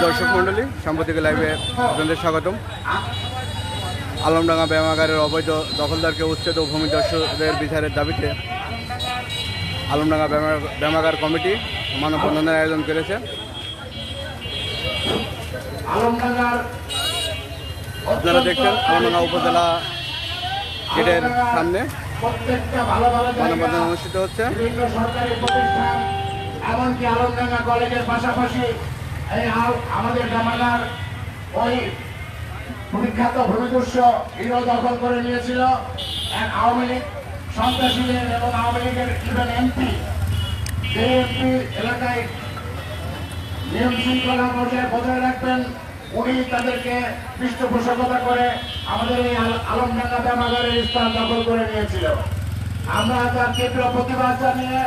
দর্শক মন্ডলী, সাম্প্রতিক লাইভে আপনাদের স্বাগতম। আলমডাঙ্গা ব্যায়ামাগারের অবৈধ দখলদারকে উচ্ছেদ ও ভূমিদস্যুদের বিচারের দাবিতে আলমডাঙ্গা ব্যায়ামাগার কমিটি মানববন্ধনের আয়োজন করেছে। আপনারা দেখছেন আলমডাঙ্গা উপজেলা গেটের সামনে মানববন্ধন অনুষ্ঠিত হচ্ছে। এমনকি আলমডাঙ্গা কলেজের পাশাপাশি আমাদের জামানার ওই বিখ্যাত ভূমিদস্য হিরো দখল করে নিয়েছিল এক আওয়ামী লীগ সন্ত্রাসীদের এবং আওয়ামী লীগের ইভেন এমপি যে এমপি এলাকায় নিয়ম শৃঙ্খলা পর্যায়ে বজায় রাখবেন, উনি তাদেরকে পৃষ্ঠপোষকতা করে আমাদের এই আলমডাঙ্গা ব্যায়ামাগারের স্থান দখল করে নিয়েছিল। আমরা তার তীব্র প্রতিবাদ জানিয়ে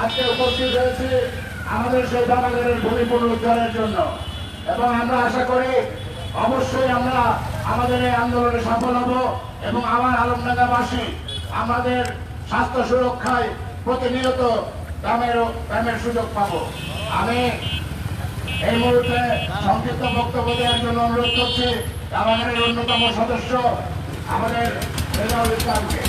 আজকে উপস্থিত হয়েছি আমাদের সেই ব্যায়ামাগারের ভূমি পুনরুদ্ধারের জন্য, এবং আমরা আশা করি অবশ্যই আমরা আমাদের এই আন্দোলনে সফল হব এবং আমার আলমডাঙ্গাবাসী আমাদের স্বাস্থ্য সুরক্ষায় প্রতিনিয়ত ব্যায়ামের সুযোগ পাব। আমি এই মুহূর্তে সংক্ষিপ্ত বক্তব্য দেওয়ার জন্য অনুরোধ করছি ব্যায়ামাগারের অন্যতম সদস্য আমাদের রেজাউল ইসলামকে।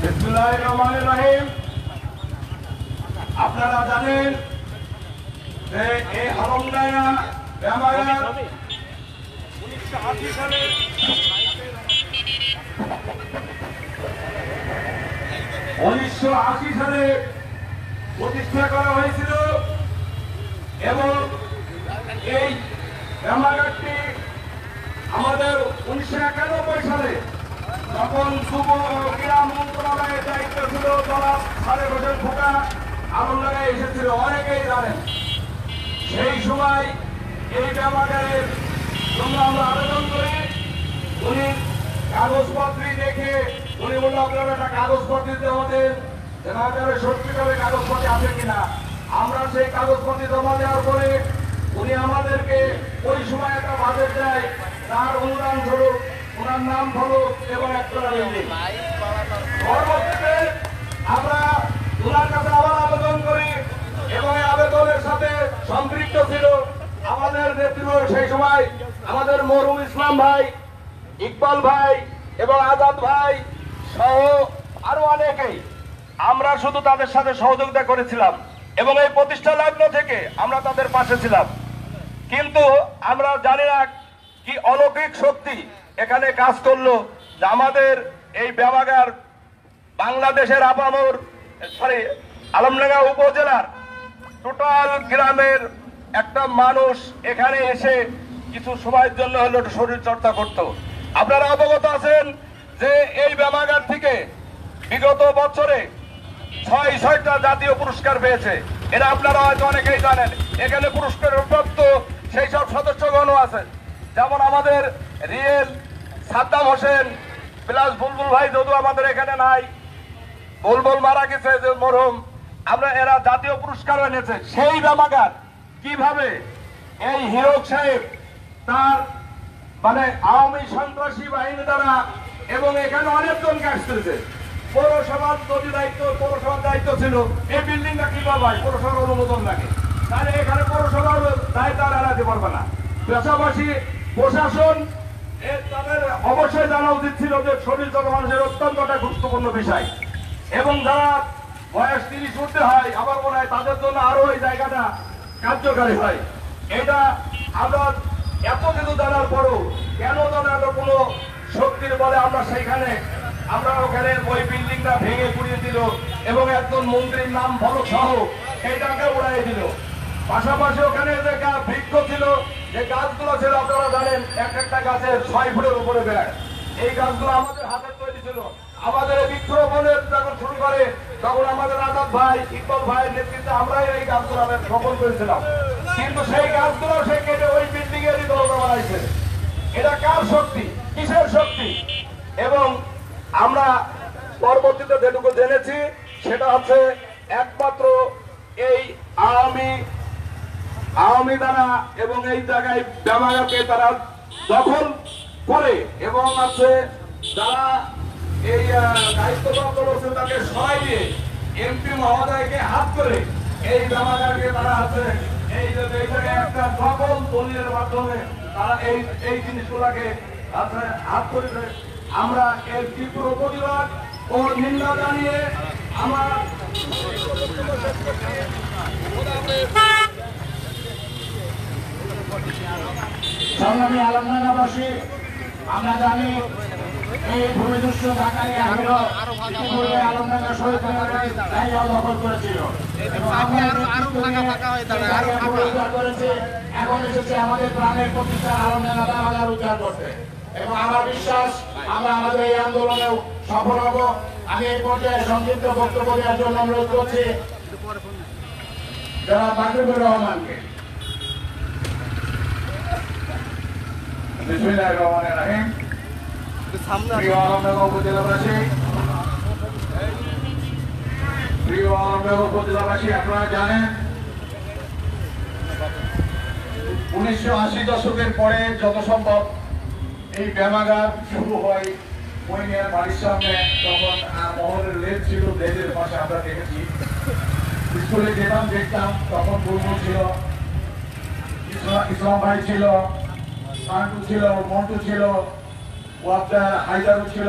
বিসমিল্লাহির রহমানির রহিম। আপনারা জানেন যে এই আলমডাঙ্গা ব্যায়ামাগার 1980 সালে প্রতিষ্ঠা করা হয়েছিল এবং এই ব্যায়ামাগারটি আমাদের 1991 সালে তখন যুব ক্রীড়া মন্ত্রণালয়ের দায়িত্ব ছিল জনাব সালেহ হোসেন খোকা আলমডাঙ্গায় এসেছিল, অনেকেই জানেন। সেই সময় এই ব্যায়ামাগারের জন্য আমরা আবেদন করি। উনি কাগজপত্র দেখে উনি বললো আপনারা একটা কাগজপত্র দিতে আমাদের সত্যিকারের কাগজপত্র আছে কিনা। আমরা সেই কাগজপত্র জমা দেওয়ার পরে উনি আমাদেরকে ওই সময় একটা বাজেট দেয়, তার অনুদান স্বরূপ ওনার নাম ফলক এবং একটা পরবর্তীতে আমরা ওনার কাছে আবার আবেদন করি এবং এই আবেদনের সাথে সম্পৃক্ত ছিল আমাদের নেতৃত্ব সেই সময় আমাদের মরহুম ইসলাম ভাই, ইকবাল ভাই এবং আজাদ ভাই সহ আরো অনেকেই। আমরা শুধু তাদের সাথে সহযোগিতা করেছিলাম এবং এই প্রতিষ্ঠা লগ্ন থেকে আমরা তাদের পাশে ছিলাম। কিন্তু আমরা জানি না কি অলৌকিক শক্তি এখানে কাজ করলো যে আমাদের এই ব্যায়ামাগার বাংলাদেশের আলমডাঙ্গা উপজেলার টোটাল গ্রামের একটা মানুষ এখানে এসে কিছু সময়ের জন্য হলো শরীর চর্চা করত। আপনারা অবগত আছেন যে এই ব্যায়ামাগার থেকে বিগত বছরে 6টা জাতীয় পুরস্কার পেয়েছে। এটা আপনারা হয়তো অনেকেই জানেন। এখানে পুরস্কার প্রাপ্ত সেই সব সদস্যগণও আছে, যেমন আমাদের রিয়েল সাদ্দাম হোসেন প্লাস বুলবুল ভাই, যদিও আমাদের এখানে নাই, বুলবুল মারা গেছে যে মরহুম, আমরা এরা জাতীয় পুরস্কার এনেছে। সেই ব্যায়ামাগার কিভাবে এই হিরক সাহেব তার আওয়ামী সন্ত্রাসী বাহিনী দ্বারা এবং এখানে অনেকজন কাজ করেছে। পৌরসভার যদি পৌরসভার দায়িত্ব ছিল এই বিল্ডিংটা কিভাবে হয়, পৌরসভার অনুমোদন লাগে, তাহলে এখানে পৌরসভার দায়িত্ব আর এড়াতে পারবে না। পাশাপাশি প্রশাসন তাদের অবশ্যই জানা উচিত ছিল যে শরীর যত মানুষের অত্যন্ত একটা গুরুত্বপূর্ণ বিষয়, এবং যারা বয়স 30 উঠতে হয় আমার মনে হয় তাদের জন্য আরো এই জায়গাটা কার্যকারী হয়। এটা আমরা এত কিছু জানার পরও কেন জানার কোনো শক্তির বলে আমরা ওখানে ওই বিল্ডিংটা ভেঙে পুড়িয়ে দিল এবং একজন মন্ত্রীর নাম ফলক সহ এইটাকে উড়াই দিল। পাশাপাশি ওখানে যে বৃক্ষ ছিল, যে গাছগুলো ছিল আপনারা জানেন একটা গাছের 6 ফুটের উপরে বেড়ায়, এই গাছগুলো আমাদের হাতে তৈরি ছিল। আমাদের বৃক্ষরোপণের যখন শুরু করে তখন আমাদের আজাদ ভাই, ইকবাল ভাইয়ের নেতৃত্বে আমরাই এই গাছগুলো রোপণ করেছিলাম, কিন্তু সেই গাছগুলো সে কেটে ওই বিল্ডিং এরই দরজা বানাইছে। এটা কার শক্তি, কিসের শক্তি? এবং আমরা পরবর্তীতে যেটুকু জেনেছি সেটা হচ্ছে একমাত্র এই আওয়ামী দ্বারা এবং এই জায়গায় ব্যায়ামাগারকে তারা দখল করে এবং আছে যারা এই দায়িত্বপ্রাপ্ত লোকজন তাকে সরাই দিয়ে এমপি মহোদয়কে হাত করে এই ব্যামাগারকে তারা আছে এই যে এখানে একটা সকল দলীয় মাধ্যমে তারা এই জিনিসগুলাকে হাত করেছে। আমরা এর তীব্র প্রতিবাদ ও নিন্দা জানিয়ে আমার সংগ্রামী আলমডাঙ্গাবাসী, আমরা জানি এই ভূমিদস্যু ঢাকায় ইতিপূর্বে আলমডাঙ্গা শহীদ মিনারের জায়গা দখল করেছিল এবং আমরা উদ্ধার করেছি। এখন এসেছে আমাদের প্রাণের প্রতিষ্ঠান আলমডাঙ্গা ব্যামাগার উদ্ধার করতে এবং আমার বিশ্বাস আমরা আমাদের এই আন্দোলনেও সফল হব। আমি এই পর্যায়ে সংক্ষিপ্ত বক্তব্য দেওয়ার জন্য অনুরোধ করছি জনাব মাহবুবুর রহমানকে। বিসমিল্লাহির রহমানির রহিম। প্রিয় আলমডাঙ্গা উপজেলাবাসী, আপনারা জানেন 1980 দশকের পরে যত সম্ভব এই ব্যায়ামাগার শুরু হয় মহিনিয়ার বাড়ির সামনে। তখন মহলের লেজ ছিল, লেজের পাশে আমরা দেখেছি। স্কুলে যেতাম, দেখতাম তখন বুলবুল ছিল, ইসলাম ভাই ছিল, সান্টু ছিল, মন্টু ছিল, ওয়াবদার হায়দারও ছিল।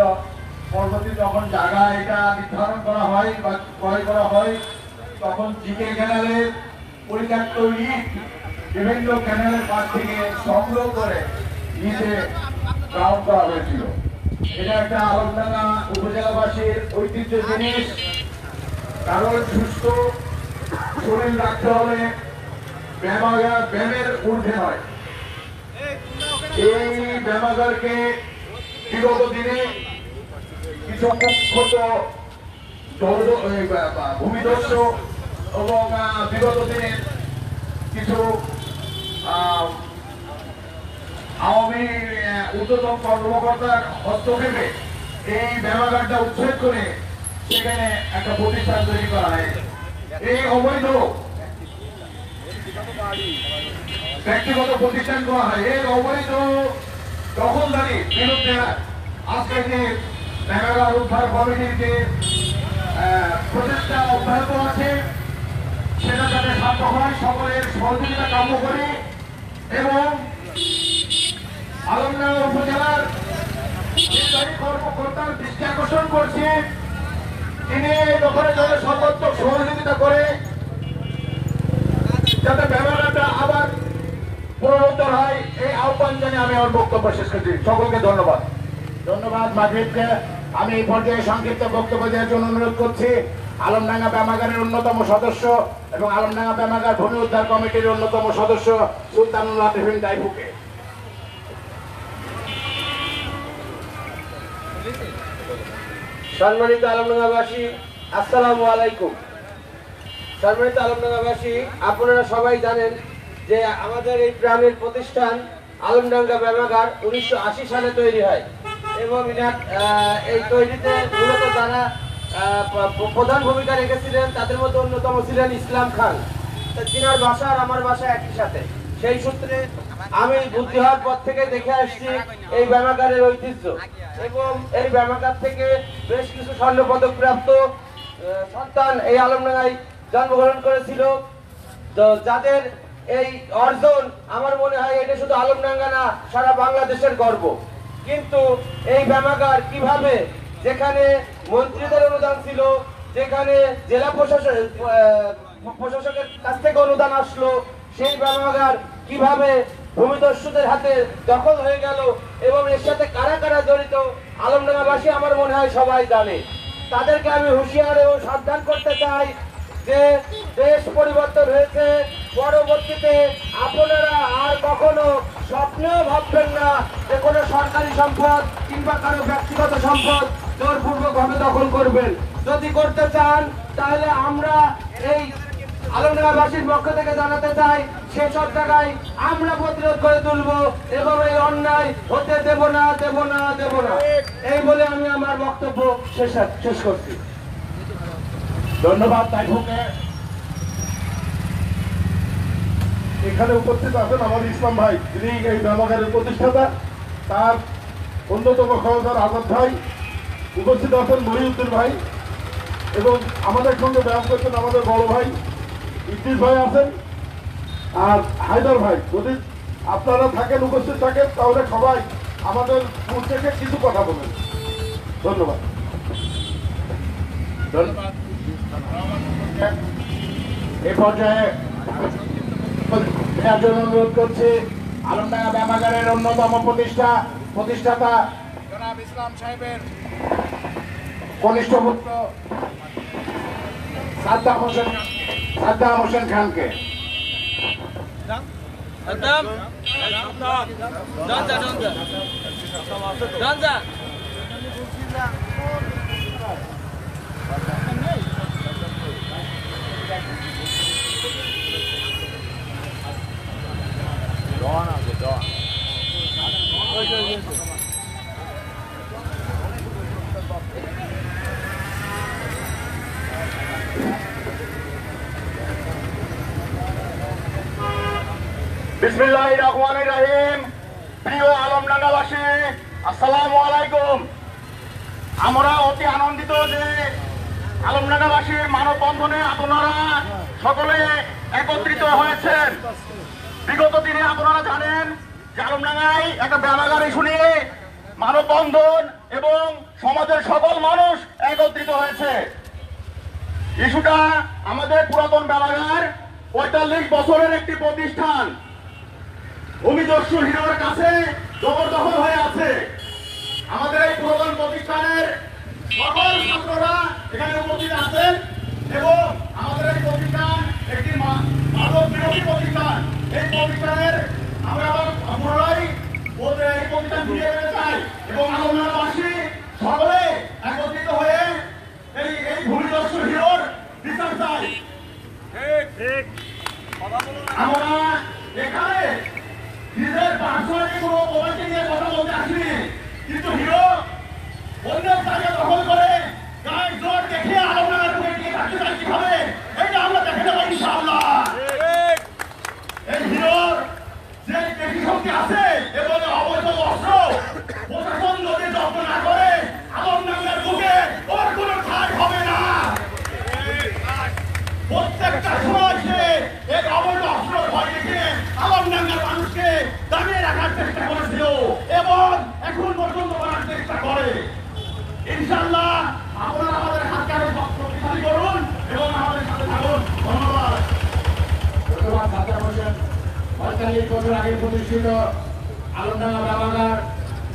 পরবর্তী যখন জায়গা এটা নির্ধারণ করা হয় বা ক্রয় করা হয়, তখন জিকে ক্যানেলের পরিত্যক্ত ইট বিভিন্ন ক্যানেলের পাশ থেকে সংগ্রহ করে নিচে গ্রাউন্ড করা হয়েছিল। এটা একটা আলমডাঙ্গা উপজেলাবাসীর ঐতিহ্য জিনিস। কারণ সুস্থ শরীর রাখতে হলে ব্যায়ামের ঊর্ধ্বে নয়। এই ব্যায়ামাগারকে বিগত দিনে কিছু কুখ্যাত ভূমিদস্যু এবং বিগত দিনে কিছু আওয়ামী ঊর্ধ্বতন কর্মকর্তার হস্তক্ষেপে এই ব্যায়ামাগারটা উচ্ছেদ করে সেখানে একটা প্রতিষ্ঠান তৈরি করা হয়। এই অবৈধ ব্যক্তিগত প্রতিষ্ঠান করা হয়। এই অবৈধ দখলদারির বিরুদ্ধে আজকে যে ব্যায়ামাগার উদ্ধার কমিটির যে প্রচেষ্টা অব্যাহত আছে সেটা যাতে সার্থক হয়, সকলের সহযোগিতা কাম্য করি এবং আলমডাঙ্গা উপজেলার নির্বাহী কর্মকর্তার দৃষ্টি আকর্ষণ করছি, তিনি এই দখলের জন্য সর্বাত্মক সহযোগিতা করে যাতে ব্যায়ামাগারটা আবার পুনরুদ্ধার হয়, এই আহ্বান জানিয়ে আমি আমার বক্তব্য শেষ করছি। সকলকে ধন্যবাদ। ধন্যবাদ মাহবুবকে। আমি এই পর্যায়ে সংক্ষিপ্ত বক্তব্য দেওয়ার জন্য অনুরোধ করছি আলমডাঙ্গা ব্যায়ামাগারের অন্যতম সদস্য এবং আলমডাঙ্গা ব্যায়ামাগার ভূমি উদ্ধার কমিটির অন্যতম সদস্য সুলতানুল আতিফিন টাইফুকে। সম্মানিত আলমডাঙ্গাবাসী, আসসালামু আলাইকুম। সম্মানিত আলমডাঙ্গাবাসী, আপনারা সবাই জানেন যে আমাদের এই প্রাণের প্রতিষ্ঠান আলমডাঙ্গা ব্যায়ামাগার 1980 সালে তৈরি হয় এবং এই তৈরিতে মূলত যারা প্রধান ভূমিকা রেখেছিলেন তাদের মধ্যে অন্যতম ছিলেন ইসলাম খান। তিনার বাসা আর আমার বাসা একই সাথে। সেই সূত্রে আমি বুদ্ধি হওয়ার পর থেকে দেখে আসছি এই ব্যায়ামাগারের ঐতিহ্য এবং এই ব্যায়ামাগার থেকে বেশ কিছু স্বর্ণপদক প্রাপ্ত সন্তান এই আলমডাঙ্গায় জন্মগ্রহণ করেছিল। তো যাদের এই অর্জন, আমার মনে হয় এটা শুধু আলমডাঙ্গা না, সারা বাংলাদেশের গর্ব। কিন্তু এই ব্যায়ামাগার কিভাবে, যেখানে মন্ত্রীদের অনুদান ছিল, যেখানে জেলা প্রশাসকের কাছ থেকে অনুদান আসলো, সেই ব্যায়ামাগার কিভাবে ভূমিদস্যুদের হাতে দখল হয়ে গেল এবং এর সাথে কারা কারা জড়িত আলমডাঙ্গাবাসী আমার মনে হয় সবাই জানে। তাদেরকে আমি হুঁশিয়ার এবং সাবধান করতে চাই যে দেশ পরিবর্তন হয়েছে, পরবর্তীতে আপনারা আর কখনো স্বপ্নেও ভাববেন না যে কোনো সরকারি সম্পদ কিংবা কারো ব্যক্তিগত সম্পদ জোরপূর্বকভাবে দখল করবেন। যদি করতে চান তাহলে আমরা এই আলমডাঙ্গাবাসীর পক্ষ থেকে জানাতে চাই সেসব জায়গায় আমরা প্রতিরোধ করে তুলবো এবং এই অন্যায় হতে দেব না, দেব না, দেব না। এই বলে আমি আমার বক্তব্য শেষ করছি। ধন্যবাদ টাইফুকে। এখানে উপস্থিত আছেন আমাদের ইসলাম ভাই, যিনি এই ব্যায়ামাগারের প্রতিষ্ঠাতা, তার অন্যতম ক্ষমতার আজাদ ভাই। উপস্থিত আছেন মহিউদ্দিন ভাই, এবং আমাদের সঙ্গে ব্যায়াম করছেন আমাদের বড় ভাই ইদ্রিস ভাই আছেন আর হায়দার ভাই। যদি আপনারা থাকেন, উপস্থিত থাকেন, তাহলে সবাই আমাদের দূর থেকে কিছু কথা বলেন। ধন্যবাদ। ধন্যবাদ। এ পর্যায়ে দেওয়ার জন্য অনুরোধ করছি আলমডাঙ্গা ব্যায়ামাগারের অন্যতম প্রতিষ্ঠাতা জনাব ইসলাম সাহেবের কনিষ্ঠ পুত্র সাদ্দাম হোসেন খানকে। বিসমিল্লাহির রহমানির রহিম। প্রিয় আলমডাঙ্গাবাসী, আসসালামু আলাইকুম। আমরা অতি আনন্দিত যে আলমডাঙ্গাবাসীর মানববন্ধনে আপনারা সকলে একত্রিত হয়েছেন। বিগত দিনে আপনারা জানেন যে আলমডাঙ্গায় একটা ব্যায়ামাগার ইস্যু নিয়ে মানববন্ধন এবং সমাজের সকল মানুষ একত্রিত হয়েছে। ইস্যুটা আমাদের পুরাতন ব্যায়ামাগার ৪৫ বছরের একটি প্রতিষ্ঠান ভূমিদস্যু হিরোর কাছে জবরদখল হয়ে আছে। আমাদের এই পুরাতন প্রতিষ্ঠানের সকল ছাত্ররা এখানে উপস্থিত আছেন এবং আমাদের এই প্রতিষ্ঠান একটি মাদক বিরোধী প্রতিষ্ঠান। এই প্রতিষ্ঠানের আমরা পুনরায় এই প্রতিষ্ঠান ফিরিয়ে পেতে চাই এবং আলমডাঙ্গাবাসী সকলে একত্রিত হয়ে এই ভূমিদস্যু হিরোর বিচার চাই। আমরা এখানে নিজের পার্সোনালি কোনো মোবাইলকে নিয়ে কথা বলতে আসিনি, কিন্তু হিরো অন্য জায়গা দখল করে গায়ে জোর দেখে আলমডাঙ্গার বুকে নিয়ে থাকতে চাই কিভাবে, এটা আমরা দেখে নেব ইনশাআল্লাহ। এই হিরোর যে পেশি শক্তি আছে এবং অবৈধ অস্ত্র প্রশাসন যদি যত্ন না করে আলমডাঙ্গার বুকে ওর কোনো ঠাঁই হবে না। প্রত্যেকটা সময় সে এক অবৈধ অস্ত্র ভয় দেখে আলমডাঙ্গার মানুষকে দাবিয়ে রাখার চেষ্টা করেছিল এবং এখন পর্যন্ত করার চেষ্টা করে। ইনশাআল্লাহ আপনারা আমাদের হাতকে আরো শক্তিশালী করুন এবং আমাদের সাথে থাকুন। ধন্যবাদ। ধন্যবাদ সাদ্দাম হোসেন। ৪৫ বছর আগে প্রতিষ্ঠিত আলমডাঙ্গা ব্যায়ামাগার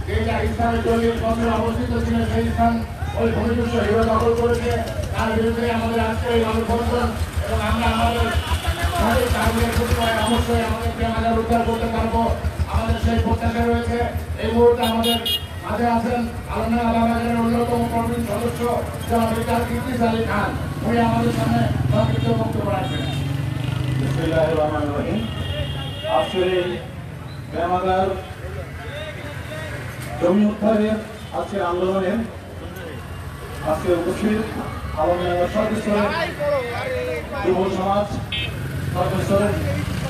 যেটা স্থানে ৪০ বছর অবস্থিত ছিল, সেই স্থান ওই ভূমিদস্যু হিরো দখল করেছে। তার বিরুদ্ধে আমাদের আজকে এই মানববন্ধন এবং আমরা আমাদের সঠিক কারণের প্রতিবাদ অবশ্যই আমাদের ব্যায়ামাগার উদ্ধার করতে পারবো, আমাদের সেই প্রত্যাশা রয়েছে। এই মুহূর্তে আমাদের মাঝে আছেন আলমডাঙ্গা ব্যায়ামাগারের অন্যতম কর্মী সদস্য জনাব ইদ্রিস আলী খান। উনি আমাদের সামনে সংক্ষিপ্ত বক্তব্য রাখবেন। বিসমিল্লাহির রহমানির রহিম। আজকের এই ব্যায়ামাগার জমি উদ্ধারের আজকের আন্দোলনে আজকে উপস্থিত আলমডাঙ্গা সর্বস্তরের যুব সমাজ, সর্বস্তরের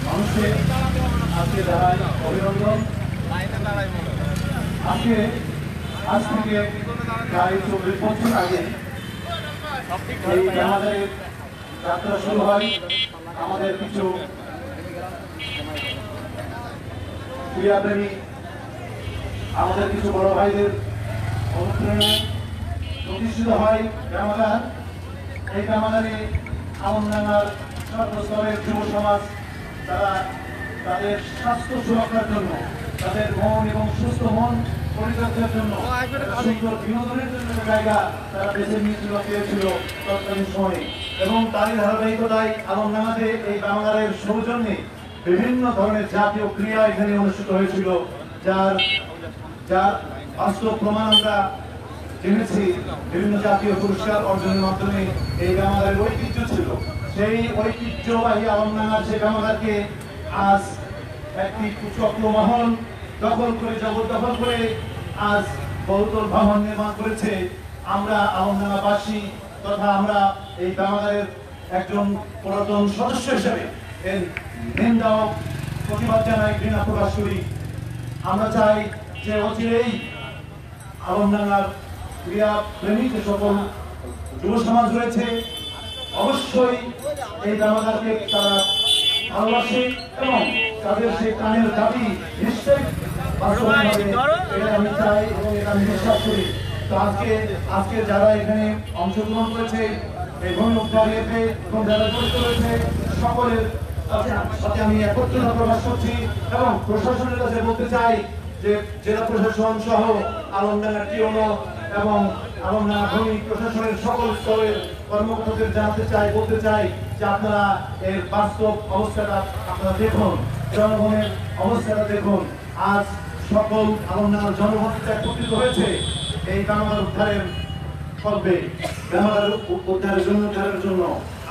মানুষকে আজকে জানাই অভিনন্দন। আজ থেকে প্রায় ৪০ বছর আগে এই ব্যায়ামাগারের যাত্রা শুরু হয়। আমাদের কিছু ক্রীড়াপ্রেমী, আমাদের কিছু বড় ভাইদের অনুপ্রেরণায় প্রতিষ্ঠিত হয় ব্যায়ামাগার। এই ব্যায়ামাগারে আলমডাঙ্গার সর্বস্তরের যুব সমাজ তারা তাদের স্বাস্থ্য সুরক্ষার জন্য, তাদের মন এবং সুস্থ মন পরিচর্যার জন্য, সুন্দর বিনোদনের জন্য জায়গা তারা বেছে নিয়েছিল, পেয়েছিল তৎকালীন সময়ে। এবং তারই ধারাবাহিকতায় আলমডাঙ্গাতে এই ব্যায়ামাগারের সৌজন্যে বিভিন্ন ধরনের জাতীয় ক্রীড়া এখানে অনুষ্ঠিত হয়েছিল, যার বাস্তব প্রমাণ আমরা জেনেছি। বিভিন্ন জাতীয় পুরস্কার অর্জনের মাধ্যমে এই ব্যায়ামাগারের ঐতিহ্য ছিল। সেই ঐতিহ্যবাহী আলমডাঙ্গার সেই ব্যায়ামাগারকে আজ একটি চক্রমহল দখল করে, জবরদখল করে আজ বহুতল ভবন নির্মাণ করেছে। আমরা আলমডাঙ্গাবাসী তথা আমরা এই ব্যায়ামাগারের একজন পুরাতন সদস্য হিসেবে এর নিন্দা ও প্রতিবাদ জানাই, ঘৃণা প্রকাশ করি। আমরা চাই যে অচিরেই আলমডাঙ্গার ক্রীড়া প্রেমী যে সকল যুব সমাজ রয়েছে, অবশ্যই এই ব্যামাগারকে তারা ভালোবাসে এবং তাদের সেই প্রাণের দাবি নিশ্চয়ই বাস্তবায়ন হবে, এটা আমি চাই এবং এটা আমি বিশ্বাস করি। তো আজকে যারা এখানে অংশগ্রহণ করেছে এই ভূমি উদ্ধার এতে এবং যারা জড়িত রয়েছে সকলের সাথে আমি একত্রতা প্রকাশ করছি এবং প্রশাসনের কাছে বলতে চাই যে জেলা প্রশাসন সহ আলমডাঙ্গা টিওনো এবং আলমডাঙ্গা ভূমি প্রশাসনের সকল স্তরের কর্মকর্তাদের বলতে চাই যে আপনারা এর বাস্তব অবস্থাটা আপনারা দেখুন, জনগণের অবস্থাটা দেখুন। আজ সকল আলমডাঙ্গার জনগণ একত্রিত হয়েছে এই ব্যামাগার উদ্ধারের করবে, ব্যামাগার উদ্ধারের জন্য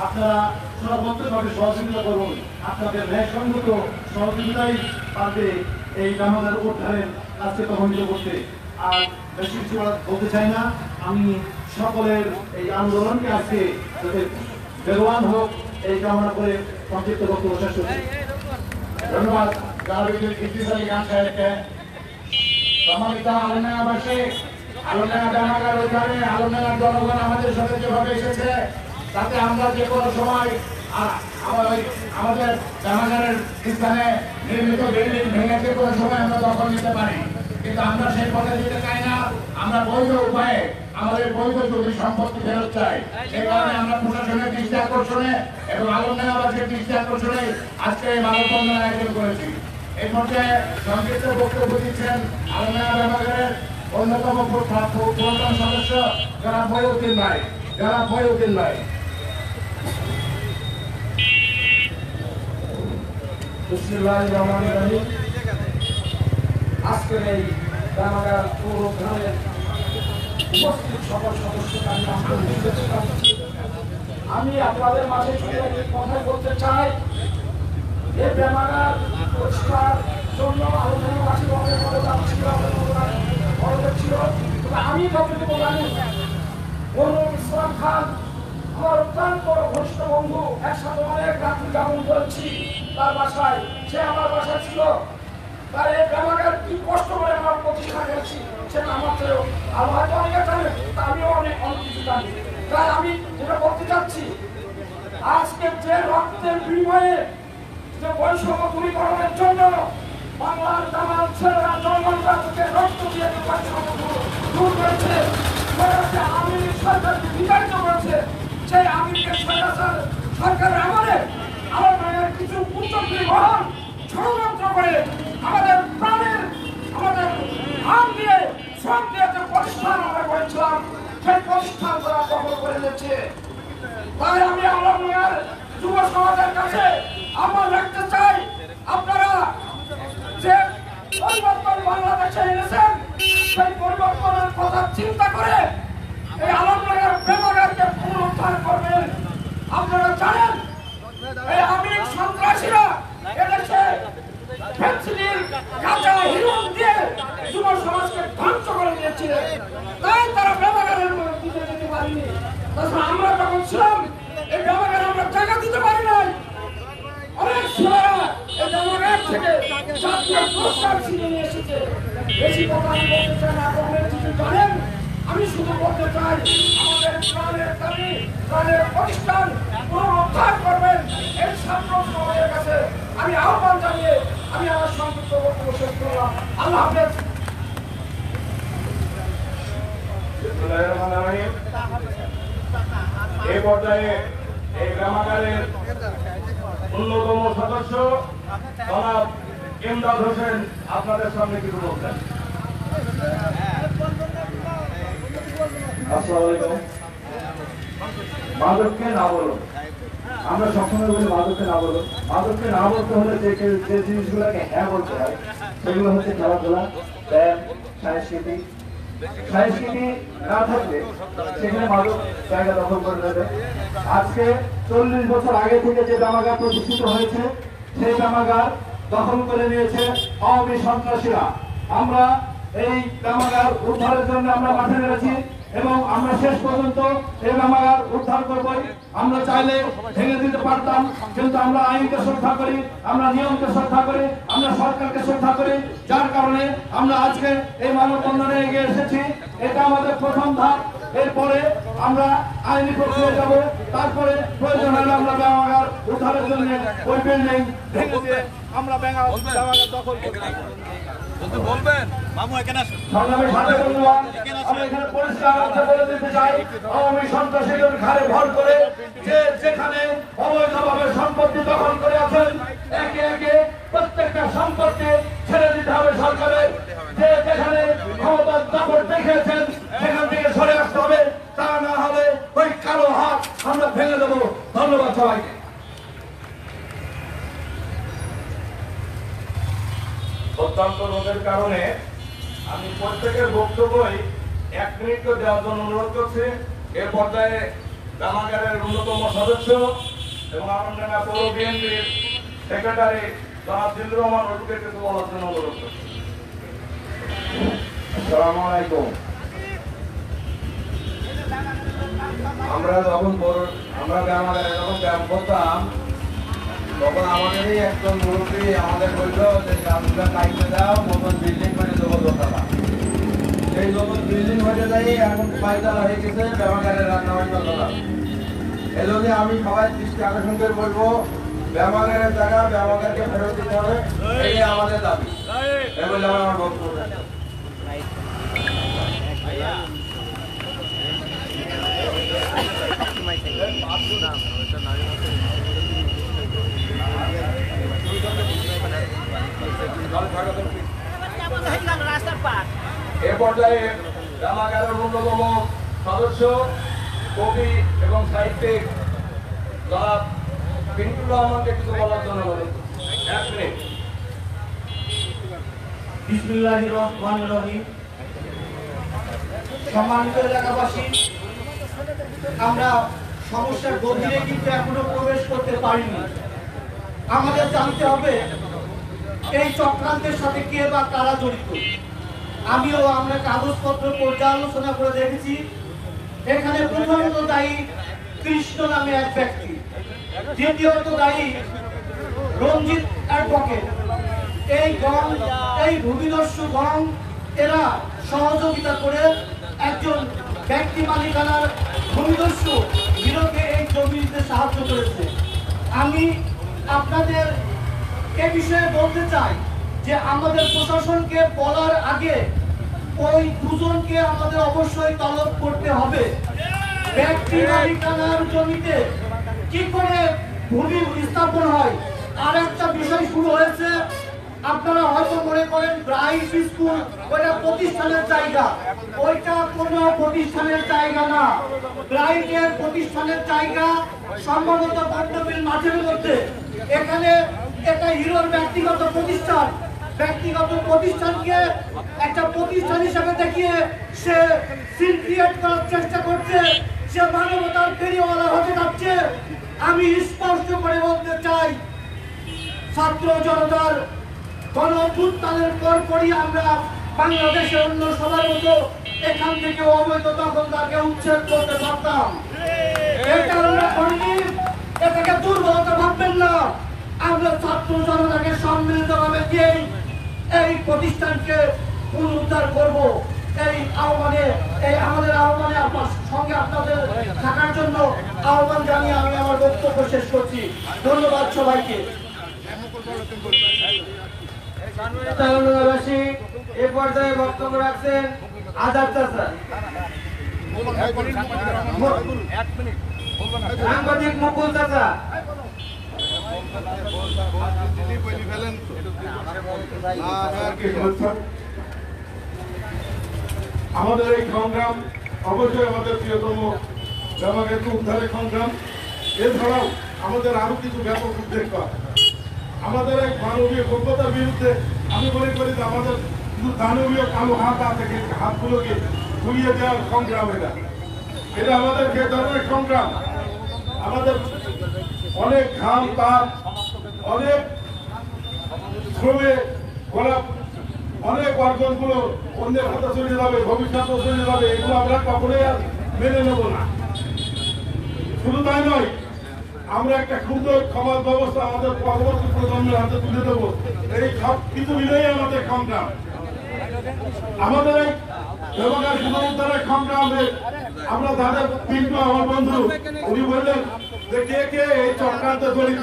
আপনারা সর্বোচ্চভাবে সহযোগিতা করুন। আপনাদের ন্যায়সঙ্গত সহযোগিতাই পারবে এই ব্যামাগার উদ্ধারের কাজকে প্রভাবিত করতে। আর বেশি কিছু বলতে চাই না, আমি সকলের এই আন্দোলনকে আজকে যাতে বেগবান হোক এই কামনা করে সংক্ষিপ্ত বক্তব্য শেষ করছি। ধন্যবাদ জালালউদ্দিন ইদ্রিস আলী খান সাহেবকে। সম্মানিত আলমডাঙ্গাবাসী, আলমডাঙ্গা ব্যামাগার উদ্ধারে আলমডাঙ্গার জনগণ আমাদের সাথে যেভাবে এসেছে তাতে আমরা যে কোনো সময় আমাদের ব্যামাগারের স্থানে নির্মিত বিল্ডিং ভেঙে যে কোনো সময় আমরা দখল নিতে পারি, কিন্তু আমরা সেই পথে যেতে চাই না। আমরা বৈধ উপায়ে আমাদের বৈধ জমি সম্পত্তি ফেরত চাই। সেই কারণে আমরা প্রশাসনের দৃষ্টি আকর্ষণে এবং আলমডাঙ্গাবাসীর দৃষ্টি আকর্ষণে আজকে এই মানববন্ধন আয়োজন করেছি। এই পর্যায়ে সংক্ষিপ্ত বক্তব্য দিচ্ছেন আলমডাঙ্গা ব্যামাগারের অন্যতম প্রধান সদস্য যারা মহিউদ্দিন ভাই। আজকের এই ব্যামাগার পুনরুদ্ধারের উপস্থিত সকল সদস্যকে আমি আপনাদের মাঝে কথা বলতে চাই। এই ব্যামাগার পরিষ্কার জন্য আলোচনাবাসী ছিল, আমি যতটুকু জানি মনিরুল ইসলাম খান আমার অত্যন্ত ঘনিষ্ঠ বন্ধু, একসাথে অনেক রাত্রি যাপন করেছি তার বাসায়, সে আমার বাসায় ছিল। তার এই ব্যামাগার কি কষ্ট করে আমার প্রতিষ্ঠা করেছি সেটা আমার চেয়েও আর হয়তো অনেকে জানে, আমিও অনেক কিছু জানি। তাই আমি যেটা বলতে চাচ্ছি, আজকে যে রক্তের বিনিময়ে যে বৈষম্য দূরীকরণের জন্য বাংলার জামাল ছেলেরা জনগণরা থেকে রক্ত দিয়ে বৈষম্য দূর করেছে, আওয়ামী লীগ সরকারকে বিতাড়িত করেছে, সেই আওয়ামী লীগের সরকারের আমলে আমাদের কিছু উচ্চশ্রী মহল ষড়যন্ত্র করে আমাদের প্রাণের আমাদের আম দিয়ে শ্রম দিয়ে যে প্রতিষ্ঠান আমরা করেছিলাম সেই প্রতিষ্ঠান তারা দখল করে নিয়েছে। তাই আমি আলমডাঙ্গার যুব সমাজের কাছে আহ্বান রাখতে চাই, আপনারা যে পরিবর্তন বাংলাদেশে এনেছেন সেই পরিবর্তনের কথা চিন্তা করে এই আলমডাঙ্গার ব্যামাগারকে পুনরুদ্ধার করবেন। আপনারা জানেন এই আওয়ামী লীগ সন্ত্রাসীরা এদেশে ফেন্সিডিল গাঁজা হিরোইন দিয়ে যুব সমাজকে ধ্বংস করে দিয়েছিলেন, তাই তারা ব্যামাগারের দিতে যেতে পারেনি। তাছাড়া আমরা যখন ছিলাম এই ব্যামাগারে আমরা জায়গা দিতে পারি নাই। অনেক ছেলেরা এই ব্যামাগার থেকে জাতীয় পুরস্কার ছিনিয়ে নিয়ে এসেছে। বেশি কথা আমি বলতে চাই না, আপনারা কিছু জানেন। আমি শুধু বলতে চাই আমাদের প্রাণের দাবি, প্রাণের প্রতিষ্ঠান পুনরুদ্ধার করবেন এই ছাত্র সমাজের কাছে আমি আহ্বান জানিয়ে আমি আমার সংক্ষিপ্ত বক্তব্য শেষ করলাম। আল্লাহ হাফেজ। এই পর্যায়ে এই ব্যামাগারের অন্যতম সদস্য জনাব ইমদাদ হোসেন আপনাদের সামনে কিছু বলছেন। মাদককে না বলো, আমরা সবসময় বলি মাদককে না বলো। মাদককে না বলতে হলে যে জিনিসগুলোকে হ্যাঁ বলতে হয় সেগুলো হচ্ছে খেলাধুলা, ব্যায়াম, সংস্কৃতি না থাকলে সেখানে মাদক জায়গা দখল করে নেবে। আজকে 40 বছর আগে থেকে যে ব্যামাগার প্রতিষ্ঠিত হয়েছে সেই ব্যামাগার দখল করে নিয়েছে আওয়ামী সন্ত্রাসীরা। আমরা এই ব্যামাগার উদ্ধারের জন্য আমরা মাঠে নেমেছি এবং আমরা শেষ পর্যন্ত এই ব্যামাগার উদ্ধার করবই। আমরা চাইলে ভেঙে দিতে পারতাম, কিন্তু আমরা আইনকে শ্রদ্ধা করি, আমরা নিয়মকে শ্রদ্ধা করি, আমরা সরকারকে শ্রদ্ধা করি, যার কারণে আমরা আজকে এই মানববন্ধনে এগিয়ে এসেছি। এটা আমাদের প্রথম ধাপ। এরপরে আমরা আইনি প্রক্রিয়া যাব, তারপরে প্রয়োজন হলে আমরা ব্যায়ামাগার উদ্ধারের জন্য ওই বিল্ডিং ভেঙে দিয়ে আমরা ব্যায়ামাগার দখল করব। সংগ্রামী সাথী বন্ধুগণ, আমি এখানে পরিষ্কার কথা বলে দিতে চাই, আওয়ামী সন্ত্রাসীদের ঘাড়ে ভর করে যে যেখানে অবৈধভাবে সম্পত্তি দখল করে আছেন, একে একে প্রত্যেকটা সম্পত্তি ছেড়ে দিতে হবে সরকারের। যে যেখানে ক্ষমতার দাপট দেখিয়েছেন সেখান থেকে সরে আসতে হবে, তা না হলে ওই কালো হাত আমরা ভেঙে দেবো। ধন্যবাদ সবাইকে। অত্যন্ত রোগের কারণে আমি প্রত্যেকের বক্তব্যই 1 মিনিট করে দেওয়ার জন্য অনুরোধ করছি। এর পর্যায়ে ব্যায়ামাগারের অন্যতম সদস্য এবং আলমডাঙ্গা পৌর বিএনপির সেক্রেটারি জনাব জিল্লুর রহমান রফিকের কিছু বলার জন্য অনুরোধ করছি। আসসালামু আলাইকুম। আমরা ব্যায়ামাগারে যখন ব্যায়াম করতাম তখন আমাদেরই একজন মুরব্বী আমাদের বলল যে আমরা কাইতে দাও, নতুন বিল্ডিং করে দেবো দোতলা। সেই নতুন বিল্ডিং হয়ে যাই এখন 5 হয়ে গেছে ব্যায়ামাগারের রান্নাবান্না করা। এই জন্য আমি সবাই দৃষ্টি আকর্ষণ করে বলবো, ব্যায়ামাগারের জায়গা ব্যায়ামাগারকে ফেরত দিতে হবে, এই আমাদের দাবি। এই বলে আমার বক্তব্য। এ পর্যায়ে ব্যায়ামাগারের অন্যতম সদস্য কবি এবং সাহিত্যিক জনাব পিন্টুর রহমানকে কিছু বলার জন্য অনুরোধ করছি। 1 মিনিট। বিসমিল্লাহির রহমানির রহিম। সম্মানিত এলাকাবাসী, আমরা সমস্যার গভীরে কিন্তু এখনো প্রবেশ করতে পারিনি। আমাদের জানতে হবে এই চক্রান্তের সাথে কে বা কারা জড়িত। আমরা কাগজপত্র পর্যালোচনা করে দেখেছি, এখানে প্রথমত দায়ী কৃষ্ণ নামে এক ব্যক্তি, দ্বিতীয়ত দায়ী রঞ্জিত অ্যাডভোকেট। এই ভূমিদস্যু গং এরা সহযোগিতা করে একজন ব্যক্তি মালিকানার ভূমিদস্যু হিরোকে এই জমি দিতে সাহায্য করেছে। আমি আপনাদের এ বিষয়ে বলতে চাই যে আমাদের প্রশাসনকে বলার আগে ওই দুজনকে আমাদের অবশ্যই তলব করতে হবে। ব্যক্তি মালিকানার জমিতে কি করে ভূমি স্থাপন হয়? আর একটা বিষয় শুরু হয়েছে, আপনারা হয়তো মনে করেন ব্রাইট স্কুল ওইটা প্রতিষ্ঠানের জায়গা, ওইটা কোনো প্রতিষ্ঠানের জায়গা না। ব্রাইটের প্রতিষ্ঠানের জায়গা সম্ভবত বন্ধবিল মাঠের মধ্যে। এখানে এটা হিরোর ব্যক্তিগত প্রতিষ্ঠান। ব্যক্তিগত প্রতিষ্ঠানকে একটা প্রতিষ্ঠান হিসেবে দেখিয়ে সে সিন ক্রিয়েট করার চেষ্টা করছে, সে মানবতার ফেরিওয়ালা হতে যাচ্ছে। আমি স্পষ্ট করে বলতে চাই, ছাত্র জনতার গণ অভ্যুত্থানের পরপরই আমরা বাংলাদেশের অন্য সবার মতো এখান থেকে অবৈধ দখলদারকে উচ্ছেদ করতে পারতাম। এটা আমরা করিনি, এটাকে দুর্বলতা ভাববেন না। আমরা ছাত্র জনতাকে সম্মিলিতভাবে দিয়েই এই প্রতিষ্ঠানকে পুনরুদ্ধার করব। এই আমাদের আহ্বানে আপনার সঙ্গে আপনাদের থাকার জন্য আহ্বান জানিয়ে আমি আমার বক্তব্য শেষ করছি। ধন্যবাদ সবাইকে। এ পর্যায়ে বক্তব্য রাখছেন আজাদ চাচা, সাংবাদিক মুকুল চাচা। আমাদের এই সংগ্রাম অবশ্যই আমাদের প্রিয়তম ব্যায়ামাগারকে উদ্ধারের সংগ্রাম। এছাড়াও আমাদের আরো কিছু ব্যাপক উদ্বেগ আছে। আমাদের এই মানবীয় যোগ্যতার বিরুদ্ধে আমি মনে করি যে আমাদের কিছু দানবীয় কালো হাত আছে, হাতগুলোকে ঘুরিয়ে দেওয়ার সংগ্রাম। এটা আমাদের যে ধরনের সংগ্রাম, আমাদের অনেক ঘাম তাপ, অনেক শ্রমে করা অনেক অর্জনগুলো অন্যের হাতে চলে যাবে, ভবিষ্যতে চলে যাবে। এগুলো আমরা কখনোই আর মেনে নেব না। শুধু তাই নয়, আমরা একটা সুন্দর সমাজ ব্যবস্থা আমাদের পরবর্তী প্রজন্মের হাতে তুলে দেব। এই সব কিছু মিলেই আমাদের সংগ্রাম। আমাদের এই ব্যায়ামাগার পুনরুদ্ধারের সংগ্রামে আমরা যাদের তিনটা আমার বন্ধু উনি বললেন যে কে কে এই চক্রান্তে জড়িত,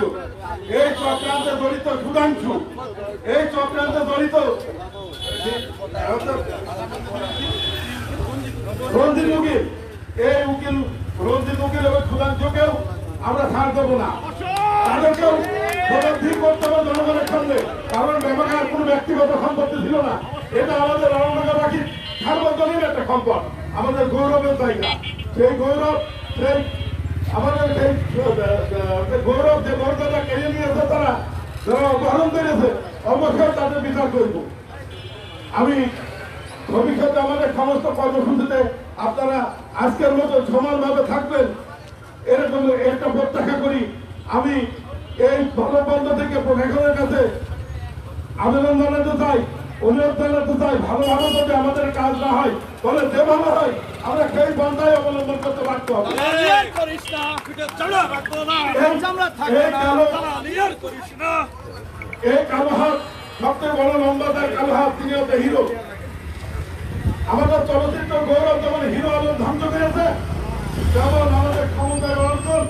এই চক্রান্তে জড়িত সুধাংশু, এই চক্রান্তে জড়িত রঞ্জিত উকিল, এই উকিল রঞ্জিত উকিল এবং সুধাংশুকেও আমরা ছাড় দেবো না। তাদেরকেও জবাবদিহি করতে হবে জনগণের সামনে, কারণ ব্যাপারে কোনো ব্যক্তিগত সম্পত্তি ছিল না। এটা আমাদের আলমডাঙ্গাবাসীর সার্বজনীন একটা সম্পদ, আমাদের গৌরবের জায়গা। সেই গৌরব, সেই আমাদের সেই গৌরব যে মর্যাদা কেড়ে নিয়েছে তারা, যারা অপহরণ করেছে, অবশ্যই তাদের বিচার করব। আমি ভবিষ্যতে আমাদের সমস্ত কর্মসূচিতে আপনারা আজকের মতো সমানভাবে থাকবেন এরকম একটা প্রত্যাশা করি। আমি এই মানববন্ধ থেকে প্রশাসনের কাছে আবেদন জানাতে চাই, অনুরোধ জানাতে চাই, ভালোভাবে যদি আমাদের কাজ না হয় তাহলে যেভাবে হয় আমরা সেই পন্থায় অবলম্বন করতে বাধ্য হব। এই কালো হাত সবচেয়ে বড় লম্বাদার কালো হাত, তিনি হচ্ছে হিরো। আমাদের চলচ্চিত্র গৌরব যেমন হিরো আলম ধ্বংস করেছে, যেমন আমাদের ক্ষমতার অর্জন,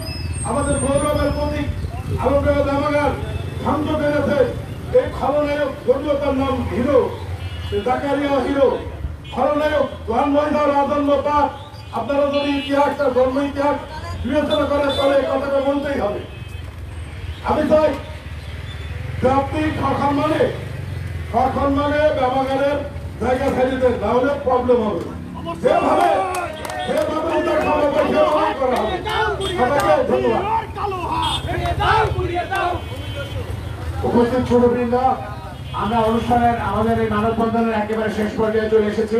আমাদের গৌরবের প্রতীক আলমডাঙ্গা ব্যামাগার ধ্বংস করেছে। এই খলনায়ক গরিয়তার নাম হিরো, জাকারিয়া হিরো। খলনায়ক জন্মদার রাজন্য পাঠ। আপনারা যদি ইতিহাসটা জন্ম ইতিহাস বিবেচনা করেন তাহলে এই কথাটা বলতেই হবে। আমি চাই যে আপনি সসম্মানে ব্যামাগারের জায়গা ছেড়ে দেন, তাহলে প্রবলেম হবে। যেভাবে উদ্ধার করা হবে সেভাবেই করা হবে। সবাইকে ধন্যবাদ। উপস্থিত সুরবৃন্দ, আমরা অনুষ্ঠানের আমাদের এই মানববন্ধনের একেবারে শেষ পর্যায়ে চলে এসেছি।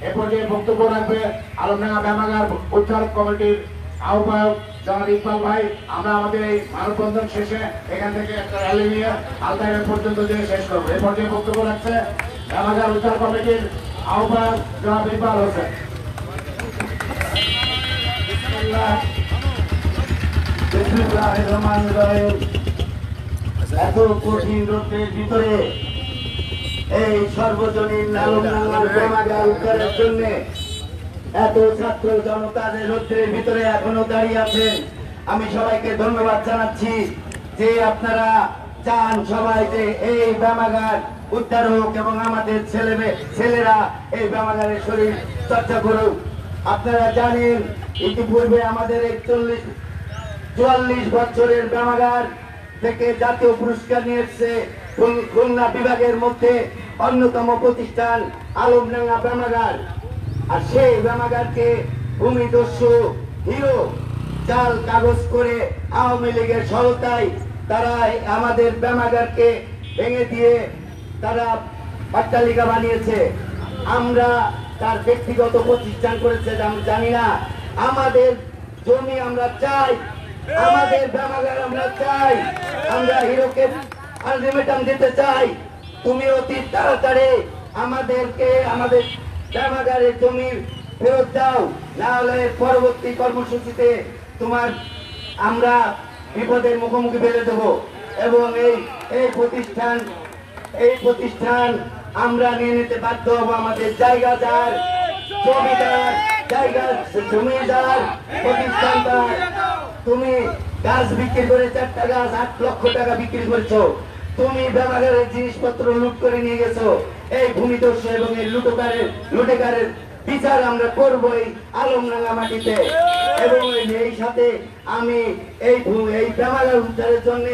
এ পর্যায়ে বক্তব্য রাখবে আলমডাঙ্গা ব্যামাগার উদ্ধার কমিটির আহ্বায়ক জনাব ইকবাল ভাই। আমরা আমাদের এই মানববন্ধন শেষে এখান থেকে একটা র্যালি নিয়ে আলতাইন পর্যন্ত যে শেষ করবো। এ পর্যায়ে বক্তব্য রাখছে ব্যামাগার উদ্ধার কমিটির আহ্বায়ক জনাব ইকবাল হোসেন। এত কঠিন রোদের ভিতরে এই সর্বজনীন আলমডাঙ্গার ব্যামাগার উদ্ধারের জন্য এত ছাত্র জনতাদের রোদের ভিতরে এখনো দাঁড়িয়ে আছেন। আমি সবাইকে ধন্যবাদ জানাচ্ছি যে আপনারা চান সবাই যে এই ব্যামাগার উদ্ধার হোক এবং আমাদের ছেলেরা এই ব্যামাগারের শরীর চর্চা করুক। আপনারা জানেন ইতিপূর্বে আমাদের 44 বছরের ব্যামাগার থেকে জাতীয় পুরস্কার নিয়ে এসছে খুলনা বিভাগের মধ্যে অন্যতম প্রতিষ্ঠান আলমডাঙ্গা ব্যামাগার। আর সেই ব্যামাগারকে ভূমিদস্যু হিরো জাল কাগজ করে আওয়ামী লীগের সহায়তায় তারা আমাদের ব্যামাগারকে ভেঙে দিয়ে তারা অট্টালিকা বানিয়েছে। আমরা তার ব্যক্তিগত প্রতিষ্ঠান করেছে আমি জানি না। আমাদের জমি আমরা চাই, আমাদের ব্যামাগার আমরা চাই, আমরা হিরোকে আলটিমেটাম দিতে চাই। তুমি অতি তাড়াতাড়ি আমাদেরকে আমাদের ব্যামাগারের জমি ফেরত দাও, না হলে পরবর্তী কর্মসূচিতে আমরা বিপদের মুখোমুখি ফেলে দেবো। এবং এই প্রতিষ্ঠান আমরা নিয়ে নিতে বাধ্য হবো। আমাদের জায়গা যার, জমিদার, জমিদার, প্রতিষ্ঠানদার। তুমি গাছ বিক্রি করে 4টা গাছ 8 লক্ষ টাকা বিক্রি করেছো। তুমি ব্যামাগারের জিনিসপত্র লুট করে নিয়ে গেছো। এই ভূমিদস্যু এবং এই লুটেকারের বিচার আমরা করবো এই আলমডাঙ্গা মাটিতে। এবং এই সাথে আমি এই ব্যামাগার উদ্ধারের জন্য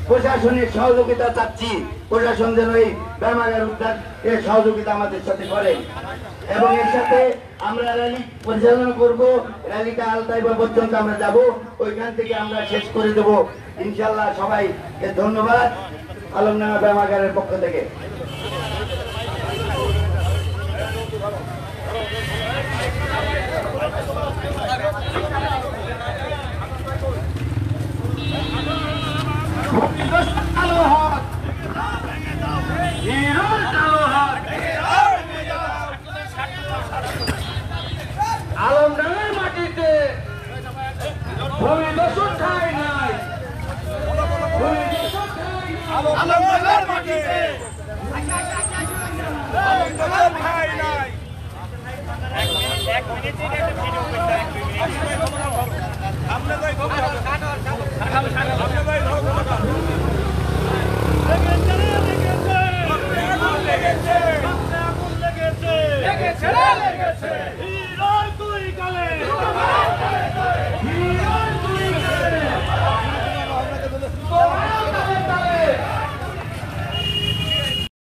প্রশাসনের সহযোগিতা চাচ্ছি। প্রশাসন যেন এই ব্যামাগার উদ্ধার এর সহযোগিতা আমাদের সাথে করে। এবং এর সাথে আমরা র্যালি পরিচালনা করব। র্যালিটা আলতাইবা পর্যন্ত আমরা যাব, ওইখান থেকে আমরা শেষ করে দেব ইনশাল্লাহ। সবাইকে ধন্যবাদ আলমডাঙ্গা ব্যামাগারের পক্ষ থেকে। আলমডাঙ্গার মাটিতে ভূমিদস্যু ঠাঁই নাই, আলমডাঙ্গার মাটিতে আলমডাঙ্গার ঠাঁই নাই। আপনাদের